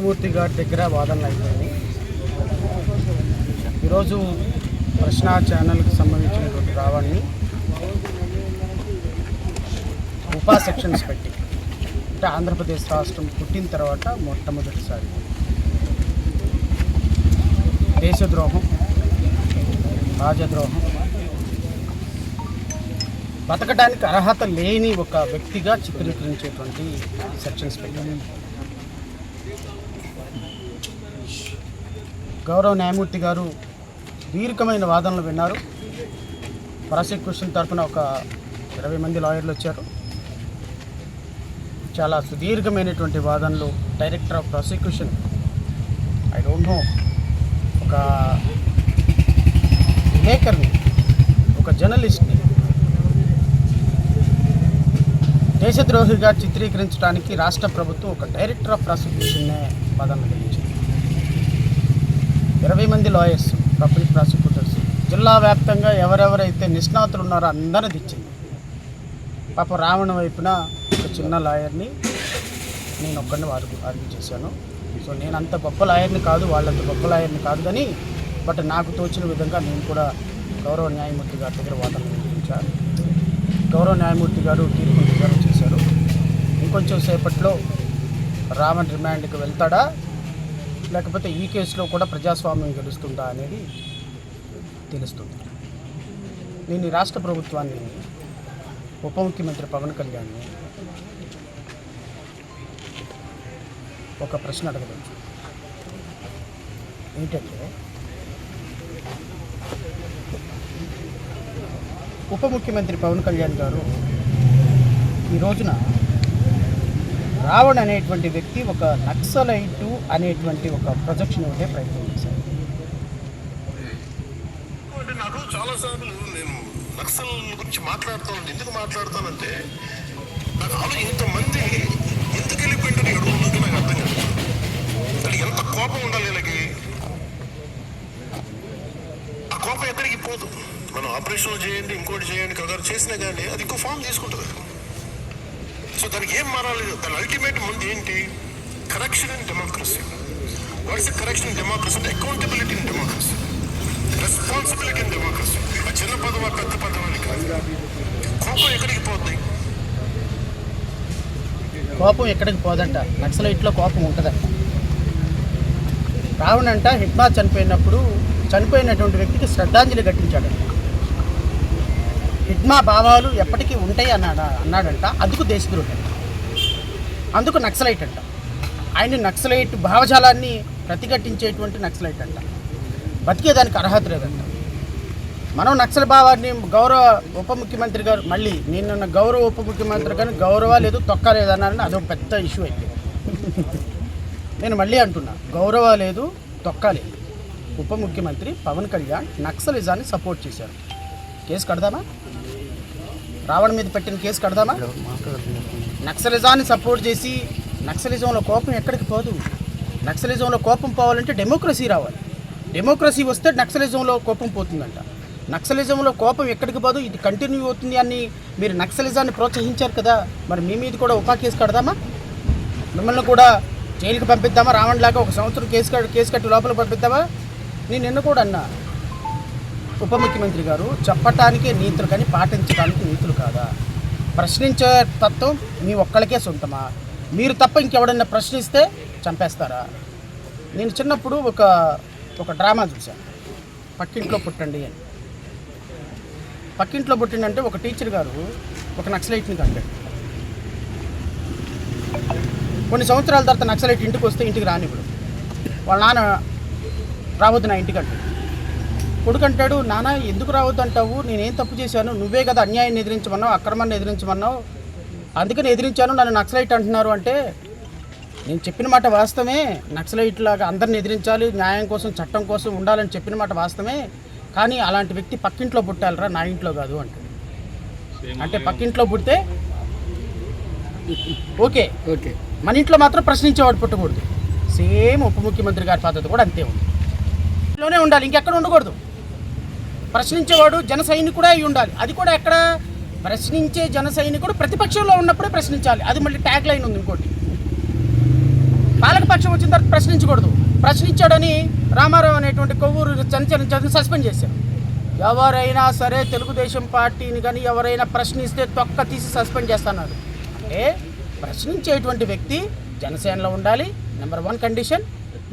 న్యాయమూర్తి గారి దగ్గర వాదనలు అయిపోయింది. ఈరోజు ప్రశ్న ఛానల్కి సంబంధించినటువంటి రావాన్ని ఉపా సెక్షన్స్ పెట్టి, అంటే ఆంధ్రప్రదేశ్ రాష్ట్రం పుట్టిన తర్వాత మొట్టమొదటిసారి దేశద్రోహం, రాజద్రోహం, బతకడానికి అర్హత లేని ఒక వ్యక్తిగా చిత్రీకరించేటువంటి సెక్షన్స్ పెట్టారు. గౌరవ న్యాయమూర్తి గారు దీర్ఘమైన వాదనలు విన్నారు. ప్రాసిక్యూషన్ తరఫున ఒక 20 మంది లాయర్లు వచ్చారు. చాలా సుదీర్ఘమైనటువంటి వాదనలు. Director of prosecution, I don't know, ఒక విలేకరిని, ఒక జర్నలిస్ట్ని దేశద్రోహిగా చిత్రీకరించడానికి రాష్ట్ర ప్రభుత్వం ఒక డైరెక్టర్ ఆఫ్ ప్రాసిక్యూషన్నే వాదనలు తెలియించింది. 20 మంది లాయర్స్, పబ్లిక్ ప్రాసిక్యూటర్స్, జిల్లా వ్యాప్తంగా ఎవరెవరైతే నిష్ణాతులు ఉన్నారో అందరినీ తెచ్చింది. పాప రావణ వైపున ఒక చిన్న లాయర్ని నేను ఒక్కడిని ఆర్గ్యూ చేశాను. సో నేను అంత గొప్ప లాయర్ని కాదు, వాళ్ళంత గొప్ప లాయర్ని కాదు, కానీ బట్ నాకు తోచిన విధంగా నేను కూడా గౌరవ న్యాయమూర్తి గారి దగ్గర వాదనలు వినిపించాను. గౌరవ న్యాయమూర్తి గారు తీర్పు రిజర్వ్ చేశారు. ఇంకొంచెం సేపట్లో రావణ్ రిమాండ్కి వెళ్తాడా, లేకపోతే ఈ కేసులో కూడా ప్రజాస్వామ్యం గెలుస్తుందా అనేది తెలుస్తుంది. నేను ఈ రాష్ట్ర ప్రభుత్వాన్ని, ఉప ముఖ్యమంత్రి పవన్ కళ్యాణ్ని ఒక ప్రశ్న అడగవచ్చు. ఏంటంటే, ఉప ముఖ్యమంత్రి పవన్ కళ్యాణ్ గారు ఈ రోజున రావణ్ అనేటువంటి వ్యక్తి ఒక నక్సలైటు అనేటువంటి ఒక ప్రొజెక్షన్ ఉండే ప్రయత్నం చేశారు. అంటే నాకు చాలాసార్లు నేను నక్సల్ గురించి మాట్లాడుతాను. ఎందుకు మాట్లాడతానంటే, నాకు ఇంతమంది ఎందుకు వెళ్ళిపోయింటారు ఎడుగులోకి నాకు అర్థం కాదు. అది ఎంత కోపం ఉండాలి వీళ్ళకి. ఆ కోపం ఎక్కడికి పోదు. మనం ఆపరేషన్లు చేయండి, ఇంకోటి చేయండి, కవర్ చేసినా కానీ అది ఇంకో ఫామ్ తీసుకుంటుంది. సో దానికి ఏం మారాలి? దాని అల్టిమేట్ ముందు ఏంటి? Correction in democracy. What is the correction in democracy? అంటే accountability in democracy, responsibility in democracy. ఆ చిన్న పదవా పెద్ద పదవాన్ని కాదు. కోపం ఎక్కడికి పోద్ది? కోపం ఎక్కడికి పోదంట. నక్సలైట్లో కోపం ఉంటుందంట. రావణ్ అంట హిట్మా చనిపోయినటువంటి వ్యక్తికి శ్రద్ధాంజలి ఘటించాడంట. హిట్మా భావాలు ఎప్పటికీ ఉంటాయి అన్నాడంట. అందుకు దేశద్రోహి అంట, అందుకు నక్సలైట్ అంట. ఆయన నక్సలైట్ భావజాలాన్ని ప్రతిఘటించేటువంటి నక్సలైట్ అంట. బతికేదానికి అర్హత లేదంట. మనం నక్సల్ భావాన్ని గౌరవ ఉప ముఖ్యమంత్రి గారు, మళ్ళీ నేను గౌరవ ఉప ముఖ్యమంత్రి గారు గౌరవ లేదు తొక్క లేదు అన్నారని అదొక పెద్ద ఇష్యూ అయితే నేను మళ్ళీ అంటున్నా, గౌరవ లేదు తొక్క లేదు. ఉప ముఖ్యమంత్రి పవన్ కళ్యాణ్ నక్సలిజాన్ని సపోర్ట్ చేశారు. కేసు కడదామా? రావణ్ మీద పెట్టిన కేసు కడదామా? నక్సలిజాన్ని సపోర్ట్ చేసి, నక్సలిజంలో కోపం ఎక్కడికి పోదు. నక్సలిజంలో కోపం పోవాలంటే డెమోక్రసీ రావాలి. డెమోక్రసీ వస్తే నక్సలిజంలో కోపం పోతుందంట. నక్సలిజంలో కోపం ఎక్కడికి పోదు, ఇది కంటిన్యూ అవుతుంది అని మీరు నక్సలిజాన్ని ప్రోత్సహించారు కదా, మరి మీ మీద కూడా ఉపా కేసు కడదామా? మిమ్మల్ని కూడా జైలుకి పంపిద్దామా? రావణ్ లాగా 1 సంవత్సరం కేసు కట్టి లోపల పంపిద్దామా? నేను నిన్న కూడా అన్నా, ఉప ముఖ్యమంత్రి గారు చెప్పటానికే నీతులు కానీ పాటించడానికి నీతులు కాదా? ప్రశ్నించే తత్వం మీ ఒక్కళ్ళకే సొంతమా? మీరు తప్ప ఇంకెవడన్నా ప్రశ్నిస్తే చంపేస్తారా? నేను చిన్నప్పుడు ఒక డ్రామా చూశాను, పక్కింట్లో పుట్టండి అని. పక్కింట్లో పుట్టిండంటే ఒక టీచర్ గారు ఒక నక్సలైట్ని కంటాడు. కొన్ని సంవత్సరాల తర్వాత నక్సలైట్ ఇంటికి వస్తే ఇంటికి రానివ్వడు. వాళ్ళ నాన్న రావద్దు నా ఇంటికి అంటాడు. కొడుకు అంటాడు, నాన్న ఎందుకు రావద్దు అంటావు, నేనేం తప్పు చేశాను, నువ్వే కదా అన్యాయాన్ని ఎదిరించమన్నావు, అక్రమాన్ని ఎదిరించమన్నావు, అందుకని ఎదిరించాను, నన్ను నక్సలైట్ అంటున్నారు అంటే, నేను చెప్పిన మాట వాస్తవమే, నక్సలైట్ లాగా అందరిని ఎదిరించాలి, న్యాయం కోసం చట్టం కోసం ఉండాలని చెప్పిన మాట వాస్తవమే, కానీ అలాంటి వ్యక్తి పక్కింట్లో పుట్టాలరా, నా ఇంట్లో కాదు అంటాడు. అంటే పక్కింట్లో పుడితే ఓకే, మన ఇంట్లో మాత్రం ప్రశ్నించేవాడు పుట్టకూడదు. సేమ్ ఉప ముఖ్యమంత్రి గారి పద్ధతి కూడా అంతే ఉంది. ఇంట్లోనే ఉండాలి, ఇంకెక్కడ ఉండకూడదు. ప్రశ్నించేవాడు జన సైనికుడే అయి ఉండాలి. అది కూడా ఎక్కడ? ప్రశ్నించే జన సైనికుడు ప్రతిపక్షంలో ఉన్నప్పుడే ప్రశ్నించాలి. అది మళ్ళీ ట్యాగ్ లైన్ ఉంది ఇంకోటి. పాలకపక్షం వచ్చిన తర్వాత ప్రశ్నించకూడదు. ప్రశ్నించాడని రామారావు అనేటువంటి కొవ్వూరు చంద్రని సస్పెండ్ చేశారు. ఎవరైనా సరే తెలుగుదేశం పార్టీని కానీ ఎవరైనా ప్రశ్నిస్తే తొక్క తీసి సస్పెండ్ చేస్తున్నారు. అంటే ప్రశ్నించేటువంటి వ్యక్తి జనసేనలో ఉండాలి, నెంబర్ 1 కండిషన్.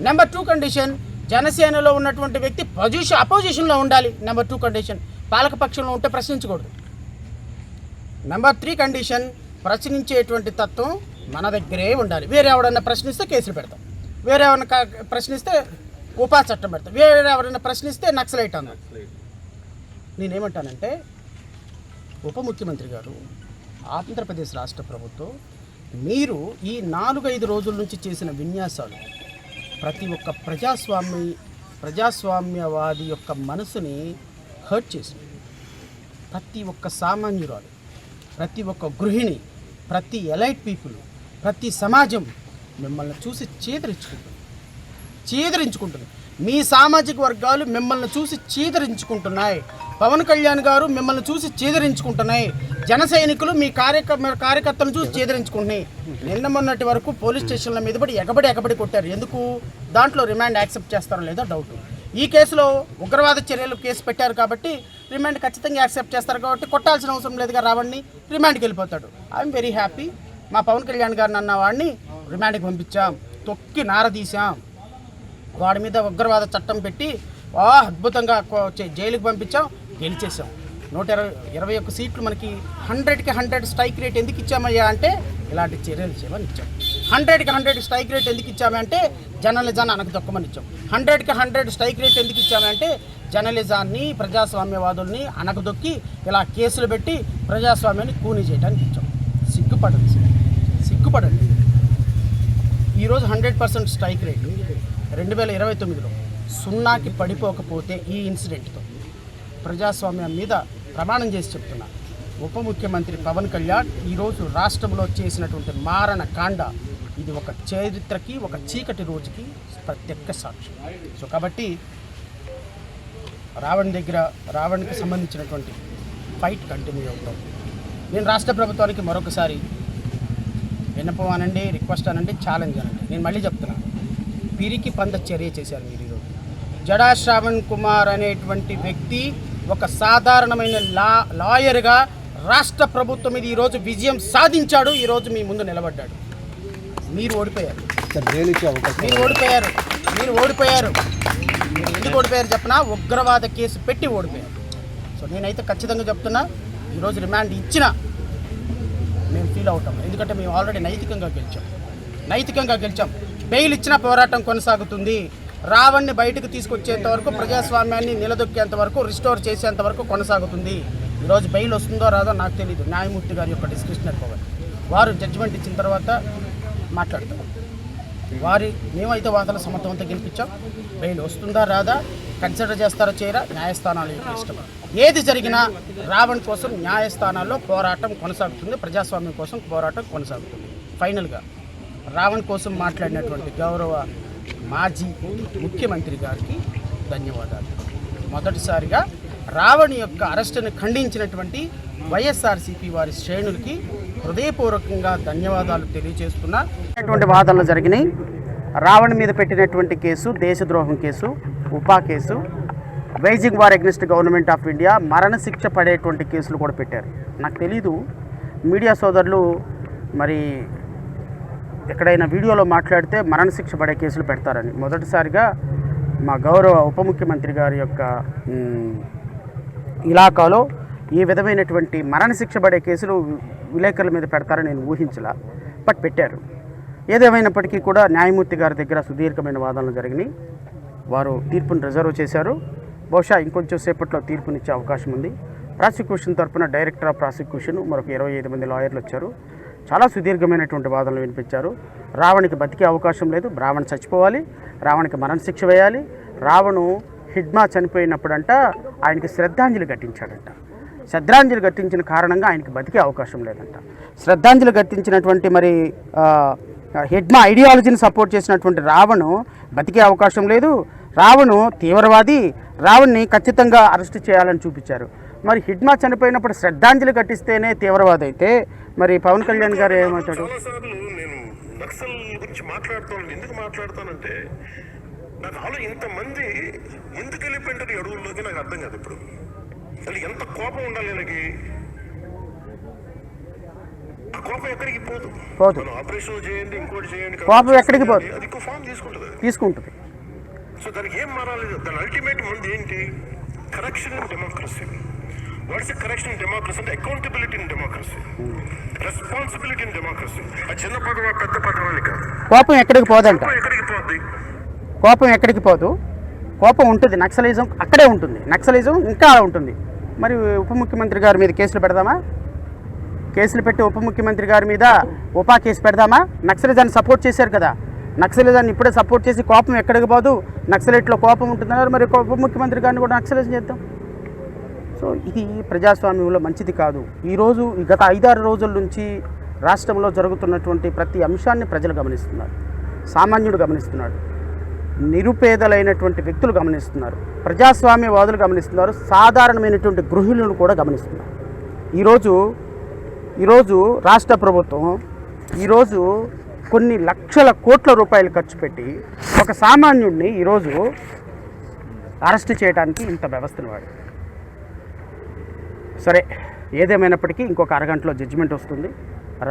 నెంబర్ 2 కండిషన్, జనసేనలో ఉన్నటువంటి వ్యక్తి అపోజిషన్లో ఉండాలి, నెంబర్ 2 కండిషన్. పాలకపక్షంలో ఉంటే ప్రశ్నించకూడదు. నెంబర్ 3 కండిషన్, ప్రశ్నించేటువంటి తత్వం మన దగ్గరే ఉండాలి. వేరే ఎవడన్నా ప్రశ్నిస్తే కేసులు పెడతాం, వేరే ఎవరైనా ప్రశ్నిస్తే ఉపా చట్టం పెడతాం, వేరే ఎవరైనా ప్రశ్నిస్తే నక్సలైట్ అన్నాం. నేనేమంటానంటే, ఉప ముఖ్యమంత్రి గారు, ఆంధ్రప్రదేశ్ రాష్ట్ర ప్రభుత్వం, మీరు ఈ 4-5 రోజుల నుంచి చేసిన విన్యాసాలు ప్రతి ఒక్క ప్రజాస్వామ్యవాది యొక్క మనసుని హర్ట్ చేసింది. ప్రతి ఒక్క సామాన్యురాలు, ప్రతి ఒక్క గృహిణి, ప్రతి ఎలైట్ పీపుల్, ప్రతి సమాజం మిమ్మల్ని చూసి చీదరించుకుంటుంది. మీ సామాజిక వర్గాలు మిమ్మల్ని చూసి చీదరించుకుంటున్నాయి. పవన్ కళ్యాణ్ గారు మిమ్మల్ని చూసి చీదరించుకుంటున్నాయి. జన సైనికులు మీ కార్యకర్తలను చూసి చీదరించుకుంటున్నాయి. నిన్న మొన్నటి వరకు పోలీస్ స్టేషన్ల మీద పడి ఎగబడి కొట్టారు. ఎందుకు? దాంట్లో రిమాండ్ యాక్సెప్ట్ చేస్తారో లేదో డౌట్. ఈ కేసులో ఉగ్రవాద చర్యలు కేసు పెట్టారు కాబట్టి రిమాండ్ ఖచ్చితంగా యాక్సెప్ట్ చేస్తారు కాబట్టి కొట్టాల్సిన అవసరం లేదుగా. రావణ్ణి రిమాండ్కి వెళ్ళిపోతాడు. I'm very happy. మా పవన్ కళ్యాణ్ గారిని అన్న వాడిని రిమాండ్కి పంపించాం, తొక్కి నారదీశాం, వాడి మీద ఉగ్రవాద చట్టం పెట్టి అద్భుతంగా జైలుకి పంపించాం, గెలిచేసాం. 121 సీట్లు మనకి 100కి 100 స్ట్రైక్ రేట్ ఎందుకు ఇచ్చామయ్యా అంటే ఇలాంటి చర్యలు చేయమని ఇచ్చాం. 100కి 100 స్ట్రైక్ రేట్ ఎందుకు ఇచ్చామంటే జర్నలిజాన్ని అనకదొక్కమని ఇచ్చాం. 100కి 100 స్ట్రైక్ రేట్ ఎందుకు ఇచ్చామంటే జర్నలిజాన్ని, ప్రజాస్వామ్యవాదుల్ని అనకదొక్కి ఇలా కేసులు పెట్టి ప్రజాస్వామ్యాన్ని కూని చేయడానికి ఇచ్చాం. సిగ్గుపడండి. ఈరోజు 100% స్ట్రైక్ రేట్ 2029లో 0కి పడిపోకపోతే ఈ ఇన్సిడెంట్తో ప్రజాస్వామ్యం మీద ప్రమాణం చేసి చెప్తున్నా, ఉప ముఖ్యమంత్రి పవన్ కళ్యాణ్ ఈరోజు రాష్ట్రంలో చేసినటువంటి మారణ కాండ ఇది ఒక చరిత్రకి, ఒక చీకటి రోజుకి ప్రత్యక్ష సాక్ష్యం. సో కాబట్టి రావణ్కి సంబంధించినటువంటి ఫైట్ కంటిన్యూ అవుతాం. నేను రాష్ట్ర ప్రభుత్వానికి మరొకసారి విన్నపం అనండి, రిక్వెస్ట్ అనండి, ఛాలెంజ్ అనండి. నేను మళ్ళీ చెప్తున్నాను, పిరికి పంద చర్య చేశారు మీరు ఈరోజు. జడా శ్రావణ్ కుమార్ అనేటువంటి వ్యక్తి ఒక సాధారణమైన లాయర్గా రాష్ట్ర ప్రభుత్వం మీద ఈరోజు విజయం సాధించాడు. ఈరోజు మీ ముందు నిలబడ్డాడు. మీరు ఓడిపోయారు. మీరు ఎందుకు ఓడిపోయారు చెప్పనా? ఉగ్రవాద కేసు పెట్టి ఓడిపోయారు. సో నేనైతే ఖచ్చితంగా చెప్తున్నా, ఈరోజు రిమాండ్ ఇచ్చినా మేము ఫీల్ అవుతాం. ఎందుకంటే మేము ఆల్రెడీ నైతికంగా గెలిచాం. బెయిల్ ఇచ్చిన పోరాటం కొనసాగుతుంది. రావణ్ణి బయటకు తీసుకొచ్చేంత వరకు, ప్రజాస్వామ్యాన్ని నిలదొక్కేంత వరకు, రిస్టోర్ చేసేంత వరకు కొనసాగుతుంది. ఈరోజు బెయిల్ వస్తుందో రాదో నాకు తెలియదు. న్యాయమూర్తి గారి యొక్క డిస్క్రిప్షనరీ పవర్, వారు జడ్జిమెంట్ ఇచ్చిన తర్వాత మాట్లాడతారు. మేమైతే వాదన సమర్థవంతంగా గెలిపించాం. బెయిల్ వస్తుందా రాదా, కన్సిడర్ చేస్తారో చేయరా, న్యాయస్థానాల యొక్క ఇష్టం. ఏది జరిగినా రావణ్ కోసం న్యాయస్థానాల్లో పోరాటం కొనసాగుతుంది, ప్రజాస్వామ్యం కోసం పోరాటం కొనసాగుతుంది. ఫైనల్గా రావణ్ కోసం మాట్లాడినటువంటి గౌరవ మాజీ ముఖ్యమంత్రి గారికి ధన్యవాదాలు. మొదటిసారిగా రావణ్ యొక్క అరెస్టును ఖండించినటువంటి వైఎస్ఆర్సీపీ వారి శ్రేణులకి హృదయపూర్వకంగా ధన్యవాదాలు తెలియజేస్తున్నా. వాదనలు జరిగినాయి. రావణ్ మీద పెట్టినటువంటి కేసు దేశద్రోహం కేసు, ఉపా case, waging war against government of India, మరణశిక్ష పడేటువంటి కేసులు కూడా పెట్టారు. నాకు తెలీదు మీడియా సోదరులు మరి ఎక్కడైనా వీడియోలో మాట్లాడితే మరణశిక్ష పడే కేసులు పెడతారని. మొదటిసారిగా మా గౌరవ ఉప ముఖ్యమంత్రి గారి యొక్క ఇలాకాలో ఈ విధమైనటువంటి మరణశిక్ష పడే కేసులు విలేకరుల మీద పెడతారని నేను ఊహించలా, బట్ పెట్టారు. ఏదేమైనప్పటికీ కూడా న్యాయమూర్తి గారి దగ్గర సుదీర్ఘమైన వాదనలు జరిగినాయి. వారు తీర్పును రిజర్వ్ చేశారు. బహుశా ఇంకొంచెం సేపట్లో తీర్పునిచ్చే అవకాశం ఉంది. ప్రాసిక్యూషన్ తరఫున డైరెక్టర్ ఆఫ్ ప్రాసిక్యూషన్ మరొక 25 మంది లాయర్లు వచ్చారు. చాలా సుదీర్ఘమైనటువంటి వాదనలు వినిపించారు. రావణ్కి బతికే అవకాశం లేదు, రావణ్ చచ్చిపోవాలి, రావణ్కి మరణశిక్ష వేయాలి. రావణు హిడ్మా చనిపోయినప్పుడంట ఆయనకి శ్రద్ధాంజలి ఘటించాడంట. శ్రద్ధాంజలి ఘటించిన కారణంగా ఆయనకి బతికే అవకాశం లేదంట. శ్రద్ధాంజలి ఘటించినటువంటి మరి హిడ్మా ఐడియాలజీని సపోర్ట్ చేసినటువంటి రావణు బతికే అవకాశం లేదు. రావణు తీవ్రవాది, రావణ్ని ఖచ్చితంగా అరెస్ట్ చేయాలని చూపించారు. మరి హిడ్మా చనిపోయినప్పుడు శ్రద్ధాంజలి ఘటిస్తేనే తీవ్రవాది అయితే మరి పవన్ కళ్యాణ్ గారు ఏమవుతాడు? చాలాసార్లు నేను నక్సల్ గురించి మాట్లాడుతాను. ఎందుకు మాట్లాడతానంటే నాకు ఇంతమంది ఎందుకు వెళ్ళిపోయింటారు ఈ అడవుల్లోకి నాకు అర్థం కాదు. ఇప్పుడు అసలు ఎంత కోపం ఉండాలి వీళ్ళకి. ఆ కోపం ఎక్కడికి పోదు. మనం ఆపరేషన్ చేయండి, ఇంకోటి చేయండి, కోపం ఎక్కడికి పోదు, అది ఇంకో ఫామ్ తీసుకుంటుంది. సో దానికి ఏం మారాలి? దాని అల్టిమేట్ ముందు ఏంటి? Correction in democracy. What's correction in democracy అంటే accountability in democracy, responsibility in democracy. ఆ చిన్న పదవా పెద్ద పదవాన్ని కాదు. కోపం ఎక్కడికి పోదంట. ఎక్కడికి పోద్ది? కోపం ఎక్కడికి పోదు. కోపం ఉంటుంది. నక్సలిజం అక్కడే ఉంటుంది. నక్సలిజం ఇంకా ఉంటుంది. మరి ఉప ముఖ్యమంత్రి గారి మీద కేసులు పెడదామా? కేసులు పెట్టి ఉప ముఖ్యమంత్రి గారి మీద ఉపా కేసు పెడదామా? నక్సలిజాన్ని సపోర్ట్ చేశారు కదా. నక్సలిజాన్ని ఇప్పుడే సపోర్ట్ చేసి కోపం ఎక్కడికి పోదు, నక్సలైట్లో కోపం ఉంటున్నారు, మరి ఉప ముఖ్యమంత్రి గారిని కూడా నక్సలిజం చేద్దాం. సో ఇది ప్రజాస్వామ్యంలో మంచిది కాదు. ఈరోజు గత 5-6 రోజుల నుంచి రాష్ట్రంలో జరుగుతున్నటువంటి ప్రతి అంశాన్ని ప్రజలు గమనిస్తున్నారు. సామాన్యుడు గమనిస్తున్నాడు, నిరుపేదలైనటువంటి వ్యక్తులు గమనిస్తున్నారు, ప్రజాస్వామ్యవాదులు గమనిస్తున్నారు, సాధారణమైనటువంటి గృహిణులు కూడా గమనిస్తున్నారు. ఈరోజు రాష్ట్ర ప్రభుత్వం ఈరోజు కొన్ని లక్షల కోట్ల రూపాయలు ఖర్చు పెట్టి ఒక సామాన్యుడిని ఈరోజు అరెస్ట్ చేయడానికి ఇంత వ్యవస్థను వాడు. సరే, ఏదేమైనప్పటికీ ఇంకొక అరగంటలో జడ్జిమెంట్ వస్తుంది.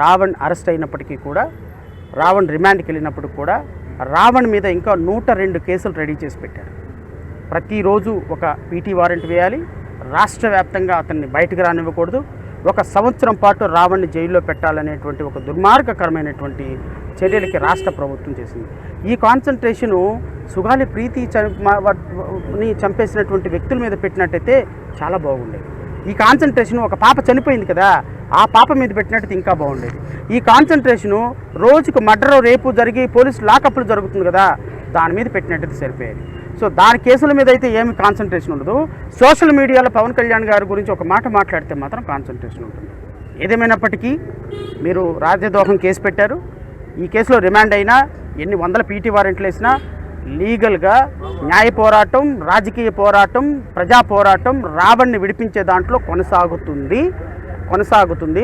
రావణ్ అరెస్ట్ అయినప్పటికీ కూడా, రావణ్ రిమాండ్కి వెళ్ళినప్పుడు కూడా రావణ్ మీద ఇంకా 102 కేసులు రెడీ చేసి పెట్టారు. ప్రతిరోజు ఒక పీటీ వారెంట్ వేయాలి. రాష్ట్ర వ్యాప్తంగా అతన్ని బయటకు రానివ్వకూడదు. 1 సంవత్సరం పాటు రావణ్ని జైల్లో పెట్టాలనేటువంటి ఒక దుర్మార్గకరమైనటువంటి చర్యలకి రాష్ట్ర ప్రభుత్వం చేసింది. ఈ కాన్సన్ట్రేషను సుగాలి ప్రీతి చంపేసినటువంటి వ్యక్తుల మీద పెట్టినట్టయితే చాలా బాగుండేది. ఈ కాన్సన్ట్రేషను ఒక పాప చనిపోయింది కదా, ఆ పాప మీద పెట్టినట్టు ఇంకా బాగుండేది. ఈ కాన్సన్ట్రేషను రోజుకు మర్డర్, రేపు జరిగి పోలీసు లాకప్లు జరుగుతుంది కదా, దాని మీద పెట్టినట్టయితే సరిపోయేది. సో దాని కేసుల మీద అయితే ఏమి కాన్సన్ట్రేషన్ ఉండదు. సోషల్ మీడియాలో పవన్ కళ్యాణ్ గారి గురించి ఒక మాట మాట్లాడితే మాత్రం కాన్సన్ట్రేషన్ ఉంటుంది. ఏదేమైనప్పటికీ మీరు రాజద్రోహం కేసు పెట్టారు. ఈ కేసులో రిమాండ్ అయినా, ఎన్ని వందల పీటీ వారెంట్లు వేసినా లీగల్గా న్యాయ పోరాటం, రాజకీయ పోరాటం, ప్రజా పోరాటం రావణ్ణి విడిపించే దాంట్లో కొనసాగుతుంది.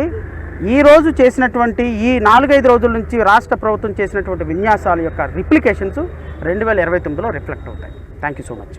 ఈరోజు చేసినటువంటి ఈ 4-5 రోజుల నుంచి రాష్ట్ర ప్రభుత్వం చేసినటువంటి విన్యాసాల యొక్క రిప్లికేషన్స్ 2029లో రిఫ్లెక్ట్ అవుతాయి. Thank you so much.